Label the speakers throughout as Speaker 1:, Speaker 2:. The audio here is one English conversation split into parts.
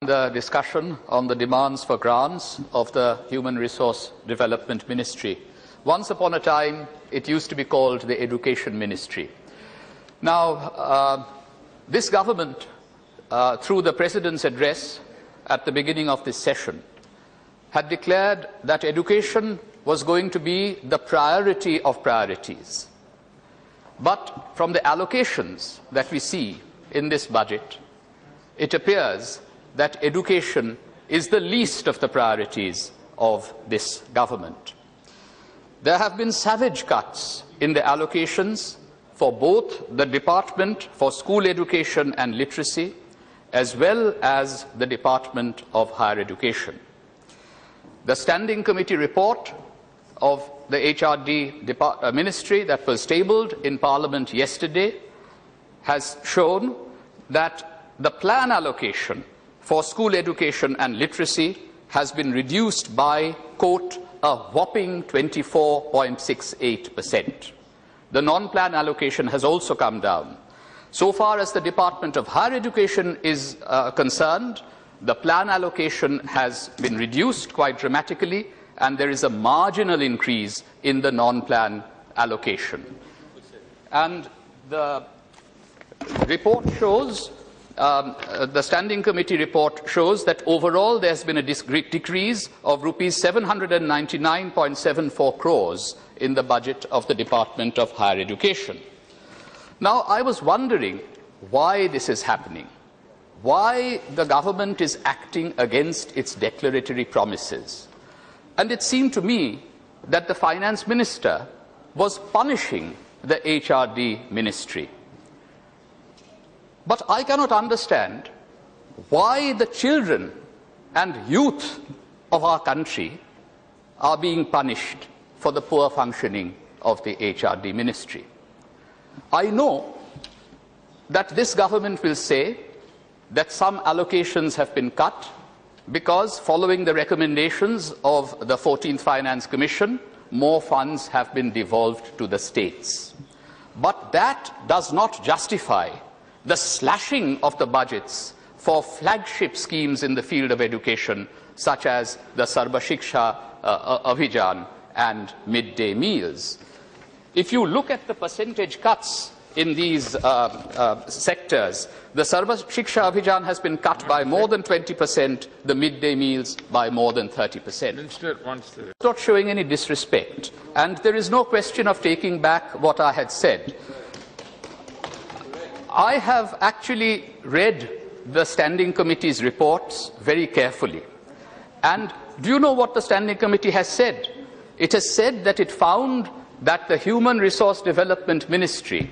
Speaker 1: The discussion on the demands for grants of the Human Resource Development Ministry. Once upon a time, it used to be called the Education Ministry. Now, this government, through the President's address at the beginning of this session, had declared that education was going to be the priority of priorities. But from the allocations that we see in this budget, it appears that education is the least of the priorities of this government. There have been savage cuts in the allocations for both the Department for School Education and Literacy as well as the Department of Higher Education. The Standing Committee report of the HRD Ministry that was tabled in Parliament yesterday has shown that the plan allocation for school education and literacy has been reduced by, quote, a whopping 24.68%. The non-plan allocation has also come down. So far as the Department of Higher Education is concerned, the plan allocation has been reduced quite dramatically, and there is a marginal increase in the non-plan allocation. And the report shows the Standing Committee report shows that overall there has been a decrease of rupees 799.74 crores in the budget of the Department of Higher Education. Now, I was wondering why this is happening, why the government is acting against its declaratory promises. And it seemed to me that the Finance Minister was punishing the HRD Ministry. But I cannot understand why the children and youth of our country are being punished for the poor functioning of the HRD Ministry. I know that this government will say that some allocations have been cut because, following the recommendations of the 14th Finance Commission, more funds have been devolved to the states. But that does not justify the slashing of the budgets for flagship schemes in the field of education, such as the Sarva Shiksha Abhijan and midday meals. If you look at the percentage cuts in these sectors, the Sarva Shiksha Abhijan has been cut by more than 20%, the midday meals by more than 30%. It's not showing any disrespect, and there is no question of taking back what I had said. I have actually read the Standing Committee's reports very carefully. And do you know what the Standing Committee has said? It has said that it found that the Human Resource Development Ministry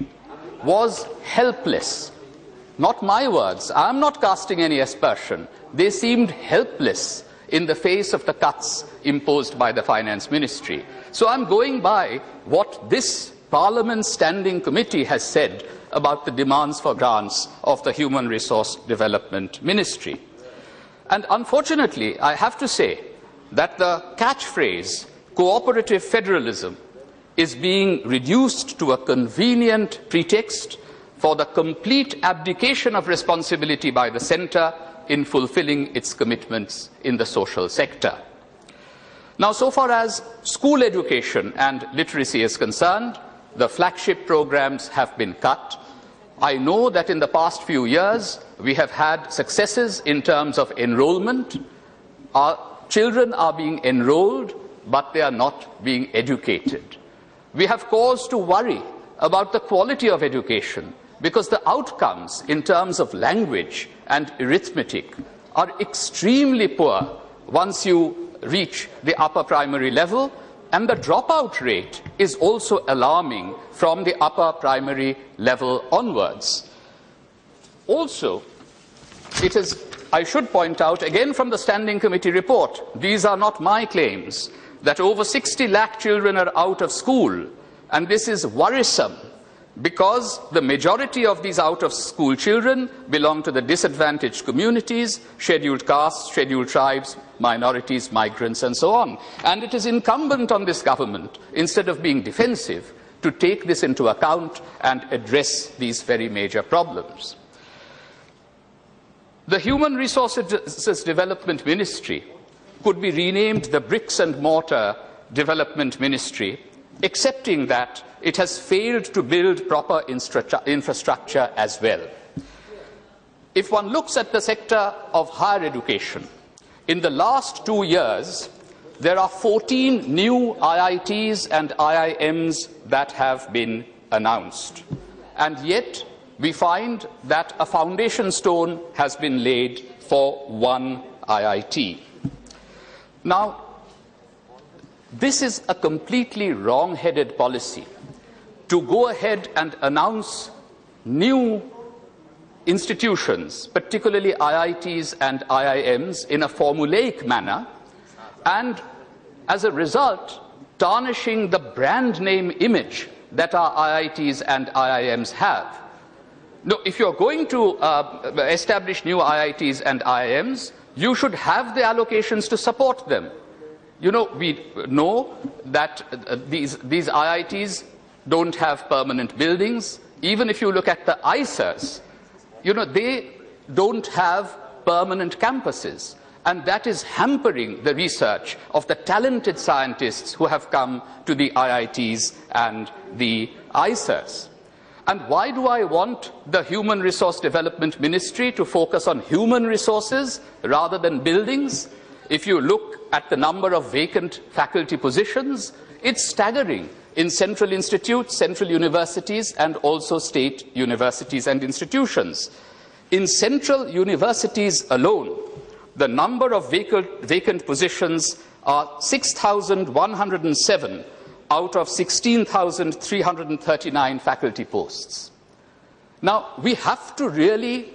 Speaker 1: was helpless. Not my words. I am not casting any aspersion. They seemed helpless in the face of the cuts imposed by the Finance Ministry. So I am going by what this Parliament Standing Committee has said about the demands for grants of the Human Resource Development Ministry. And unfortunately, I have to say that the catchphrase, cooperative federalism, is being reduced to a convenient pretext for the complete abdication of responsibility by the centre in fulfilling its commitments in the social sector. Now, so far as school education and literacy is concerned, the flagship programs have been cut. I know that in the past few years, we have had successes in terms of enrollment. Our children are being enrolled, but they are not being educated. We have cause to worry about the quality of education because the outcomes in terms of language and arithmetic are extremely poor once you reach the upper primary level, and the dropout rate is also alarming from the upper primary level onwards. Also, it is, I should point out, again from the Standing Committee report, these are not my claims, that over 60 lakh children are out of school, and this is worrisome because the majority of these out-of-school children belong to the disadvantaged communities, scheduled castes, scheduled tribes, minorities, migrants, and so on. And it is incumbent on this government, instead of being defensive, to take this into account and address these very major problems. The Human Resources Development Ministry could be renamed the Bricks and Mortar Development Ministry, accepting that it has failed to build proper infrastructure as well. If one looks at the sector of higher education, in the last 2 years, there are 14 new IITs and IIMs that have been announced. And yet, we find that a foundation stone has been laid for one IIT. Now, this is a completely wrong-headed policy to go ahead and announce new institutions, particularly IITs and IIMs, in a formulaic manner, and as a result, tarnishing the brand name image that our IITs and IIMs have. No, if you're going to establish new IITs and IIMs, you should have the allocations to support them. You know, we know that these IITs don't have permanent buildings. Even if you look at the ICERs, you know, they don't have permanent campuses. And that is hampering the research of the talented scientists who have come to the IITs and the ICERs. And why do I want the Human Resource Development Ministry to focus on human resources rather than buildings? If you look at the number of vacant faculty positions, it's staggering in central institutes, central universities, and also state universities and institutions. In central universities alone, the number of vacant positions are 6,107 out of 16,339 faculty posts. Now, we have to really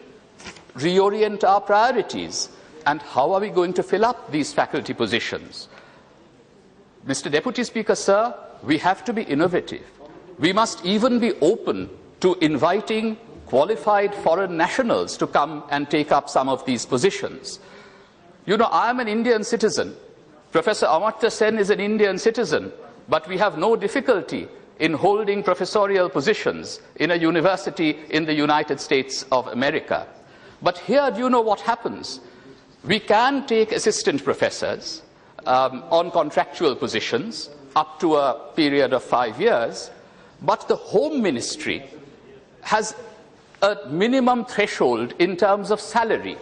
Speaker 1: reorient our priorities. And how are we going to fill up these faculty positions? Mr. Deputy Speaker, sir, we have to be innovative. We must even be open to inviting qualified foreign nationals to come and take up some of these positions. You know, I am an Indian citizen. Professor Amartya Sen is an Indian citizen, but we have no difficulty in holding professorial positions in a university in the United States of America. But here, do you know what happens? We can take assistant professors on contractual positions up to a period of 5 years, but the Home Ministry has a minimum threshold in terms of salary,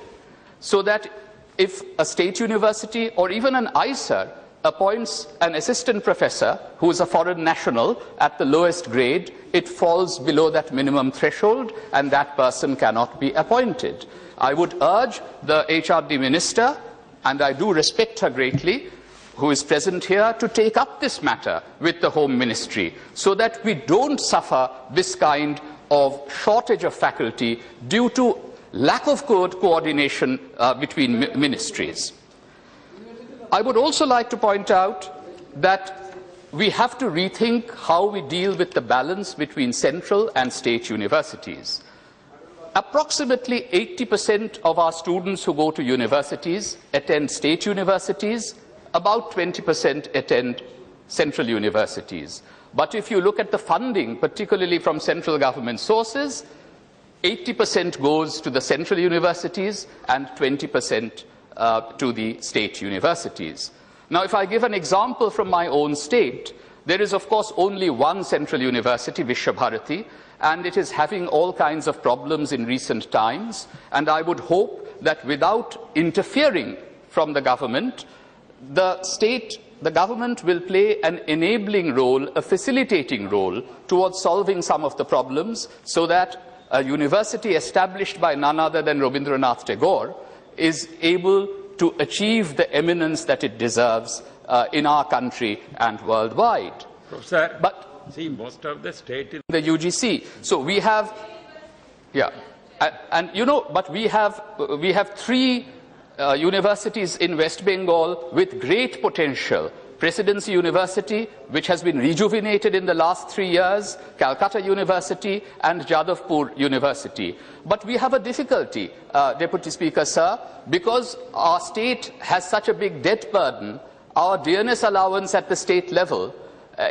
Speaker 1: so that if a state university or even an ICER appoints an assistant professor who is a foreign national at the lowest grade, it falls below that minimum threshold and that person cannot be appointed. I would urge the HRD minister, and I do respect her greatly, who is present here, to take up this matter with the Home Ministry so that we don't suffer this kind of shortage of faculty due to lack of coordination between ministries. I would also like to point out that we have to rethink how we deal with the balance between central and state universities. Approximately 80% of our students who go to universities attend state universities, about 20% attend central universities. But if you look at the funding, particularly from central government sources, 80% goes to the central universities and 20% to the state universities. Now, if I give an example from my own state, there is, of course, only one central university, Vishwabharati, and it is having all kinds of problems in recent times. And I would hope that without interfering from the government, the government will play an enabling role, a facilitating role towards solving some of the problems, so that a university established by none other than Rabindranath Tagore is able to achieve the eminence that it deserves in our country and worldwide.
Speaker 2: Professor,
Speaker 1: but
Speaker 2: see, most of the state in
Speaker 1: the UGC. So we have, yeah, and you know, but we have 3 universities in West Bengal with great potential. Presidency University, which has been rejuvenated in the last 3 years, Calcutta University, and Jadavpur University. But we have a difficulty, Deputy Speaker, sir, because our state has such a big debt burden. Our DNS allowance at the state level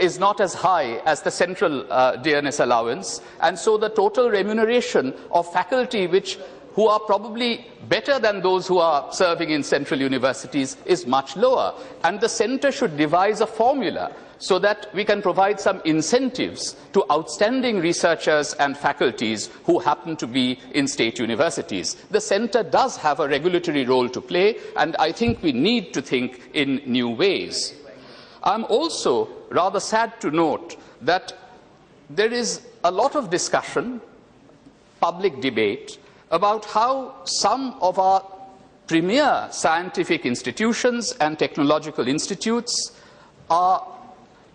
Speaker 1: is not as high as the central DNS allowance, and so the total remuneration of faculty which who are probably better than those who are serving in central universities is much lower. And the centre should devise a formula so that we can provide some incentives to outstanding researchers and faculties who happen to be in state universities. The centre does have a regulatory role to play, and I think we need to think in new ways. I'm also rather sad to note that there is a lot of discussion, public debate, about how some of our premier scientific institutions and technological institutes are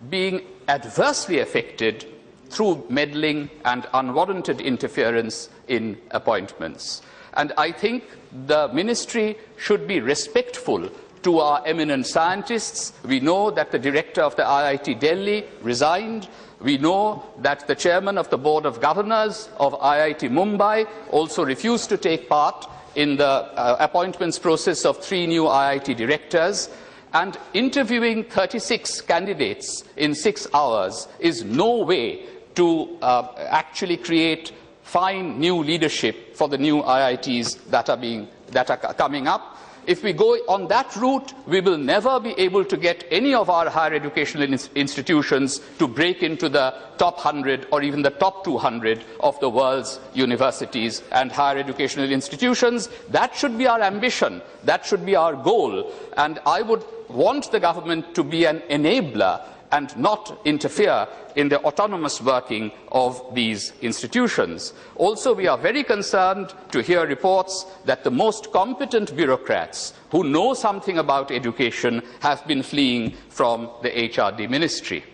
Speaker 1: being adversely affected through meddling and unwarranted interference in appointments. And I think the ministry should be respectful to our eminent scientists. We know that the director of the IIT Delhi resigned. We know that the chairman of the Board of Governors of IIT Mumbai also refused to take part in the appointments process of 3 new IIT directors. And interviewing 36 candidates in 6 hours is no way to actually create fine new leadership for the new IITs that are coming up. If we go on that route, we will never be able to get any of our higher educational institutions to break into the top 100 or even the top 200 of the world's universities and higher educational institutions. That should be our ambition. That should be our goal. And I would want the government to be an enabler and not interfere in the autonomous working of these institutions. Also, we are very concerned to hear reports that the most competent bureaucrats who know something about education have been fleeing from the HRD ministry.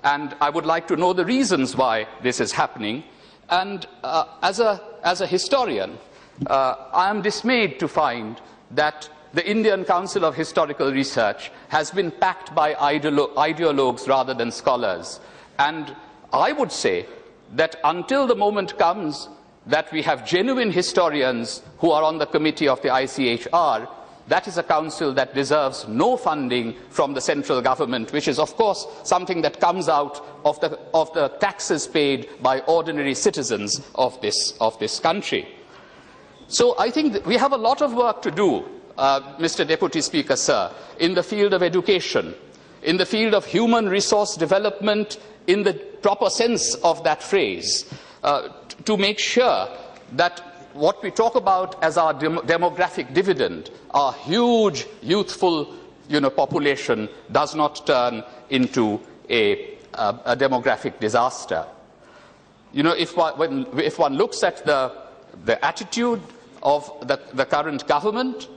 Speaker 1: And I would like to know the reasons why this is happening. And as a historian, I am dismayed to find that the Indian Council of Historical Research has been packed by ideologues rather than scholars. And I would say that until the moment comes that we have genuine historians who are on the committee of the ICHR, that is a council that deserves no funding from the central government, which is, of course, something that comes out of the taxes paid by ordinary citizens of this country. So I think that we have a lot of work to do, Mr. Deputy Speaker, sir, in the field of education, in the field of human resource development in the proper sense of that phrase, to make sure that what we talk about as our demographic dividend, our huge youthful population, does not turn into a demographic disaster. If one looks at the attitude of the current government,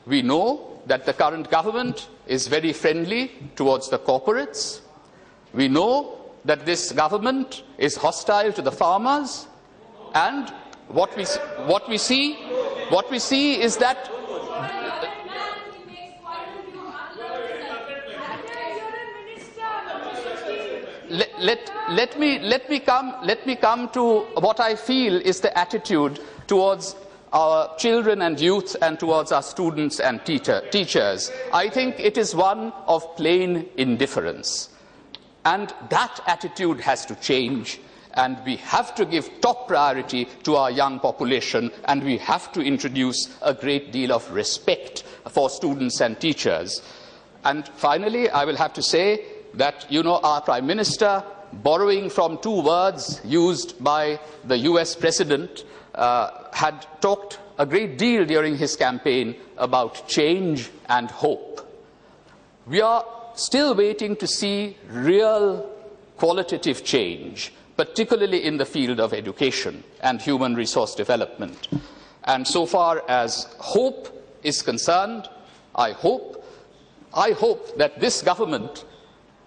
Speaker 1: we know that the current government is very friendly towards the corporates. We know that this government is hostile to the farmers, and what we see is that let me come to what I feel is the attitude towards our children and youth and towards our students and teachers. I think it is one of plain indifference. And that attitude has to change, and we have to give top priority to our young population, and we have to introduce a great deal of respect for students and teachers. And finally, I will have to say that, our Prime Minister, borrowing from 2 words used by the US President, had talked a great deal during his campaign about change and hope. We are still waiting to see real qualitative change, particularly in the field of education and human resource development. And so far as hope is concerned, I hope that this government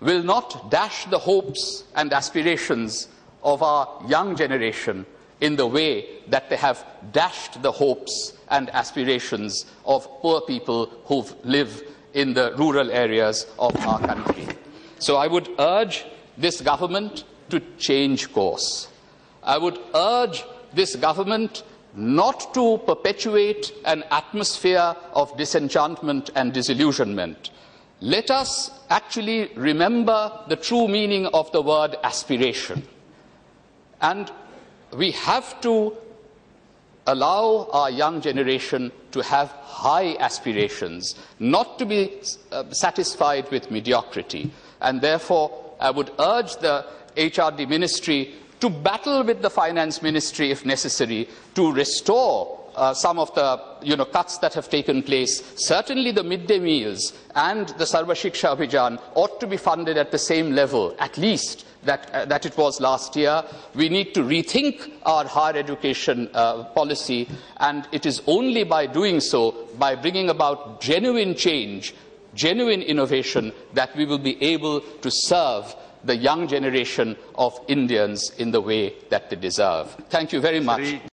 Speaker 1: will not dash the hopes and aspirations of our young generation in the way that they have dashed the hopes and aspirations of poor people who live in the rural areas of our country. So I would urge this government to change course. I would urge this government not to perpetuate an atmosphere of disenchantment and disillusionment. Let us actually remember the true meaning of the word aspiration. And we have to allow our young generation to have high aspirations, not to be satisfied with mediocrity. And therefore, I would urge the HRD Ministry to battle with the Finance Ministry, if necessary, to restore some of the cuts that have taken place. Certainly the midday meals and the Sarva Shiksha Abhijan ought to be funded at the same level, at least, that it was last year. We need to rethink our higher education policy, and it is only by doing so, by bringing about genuine change, genuine innovation, that we will be able to serve the young generation of Indians in the way that they deserve. Thank you very much.